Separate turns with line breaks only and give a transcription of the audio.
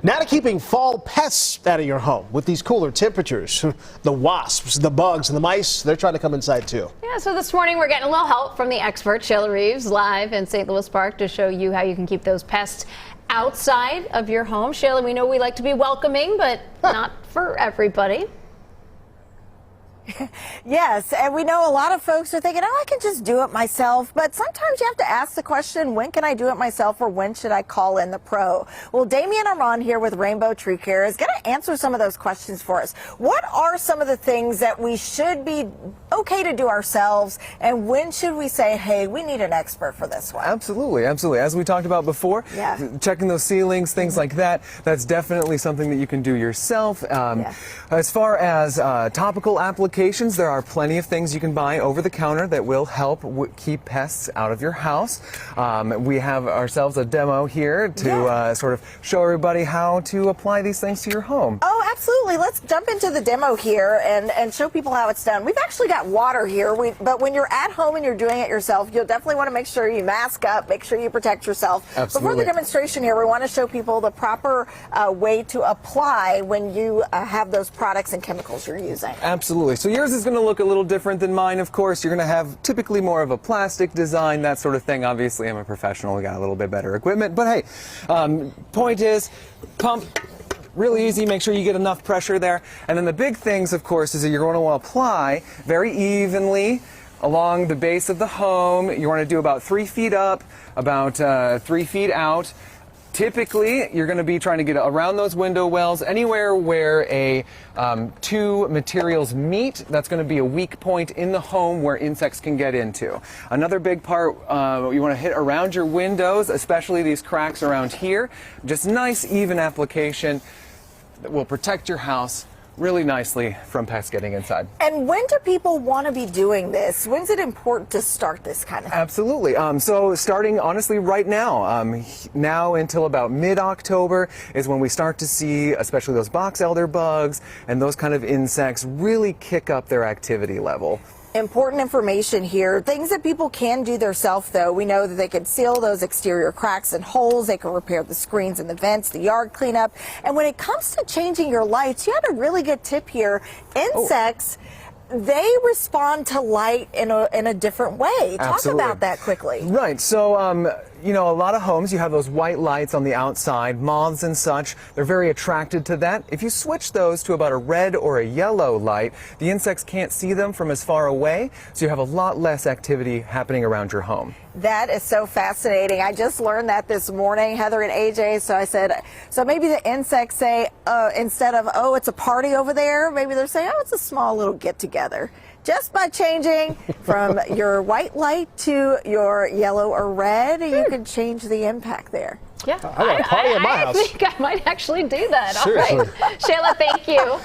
Now to keeping fall pests out of your home with these cooler temperatures. The wasps, the bugs, and the mice, they're trying to come inside too.
Yeah, so this morning we're getting a little help from the expert Shayla Reeves live in St. Louis Park to show you how you can keep those pests outside of your home. Shayla, we know we like to be welcoming, but not for everybody.
Yes, and we know a lot of folks are thinking, oh, I can just do it myself. But sometimes you have to ask the question, when can I do it myself, or when should I call in the pro? Well, Damian Armand here with Rainbow Tree Care is going to answer some of those questions for us. What are some of the things that we should be okay to do ourselves, and when should we say, hey, we need an expert for this one?
Absolutely, absolutely. As we talked about before, checking those ceilings, things like that, that's definitely something that you can do yourself. As far as topical applications, there are plenty of things you can buy over the counter that will help keep pests out of your house. We have ourselves a demo here to sort of show everybody how to apply these things to your home.
Oh, absolutely. Let's jump into the demo here and show people how it's done. We've actually got water here, but when you're at home and you're doing it yourself, you'll definitely want to make sure you mask up, make sure you protect yourself.
Absolutely.
Before the demonstration here, we want to show people the proper way to apply when you have those products and chemicals you're using.
Absolutely. So yours is going to look a little different than mine, of course. You're going to have typically more of a plastic design, that sort of thing. Obviously, I'm a professional. We got a little bit better equipment. But hey, point is, pump. Really easy. Make sure you get enough pressure there. And then the big things, of course, is that you're going to apply very evenly along the base of the home. You want to do about 3 feet up, about 3 feet out. Typically, you're going to be trying to get around those window wells, anywhere where two materials meet. That's going to be a weak point in the home where insects can get into. Another big part, you want to hit around your windows, especially these cracks around here. Just nice, even application that will protect your house really nicely from pests getting inside.
And when do people want to be doing this? When's it important to start this kind of thing?
Absolutely. So starting honestly right now, now until about mid-October is when we start to see, especially those box elder bugs and those kind of insects, really kick up their activity level.
Important information here. Things that people can do themselves, though. We know that they can seal those exterior cracks and holes. They can repair the screens and the vents, the yard cleanup. And when it comes to changing your lights, you had a really good tip here. Insects, they respond to light in a different way. Talk about that quickly.
Right. So, you know, a lot of homes, you have those white lights on the outside, moths and such. They're very attracted to that. If you switch those to about a red or a yellow light, the insects can't see them from as far away, so you have a lot less activity happening around your home.
That is so fascinating. I just learned that this morning, Heather and AJ. So I said, so maybe the insects say, instead of, oh, it's a party over there, maybe they're saying, oh, it's a small little get-together. Just by changing from your white light to your yellow or red, you can change the impact there.
Yeah,
I got a party at my house.
I think I might actually do that.
Seriously.
All right. Shayla, thank you.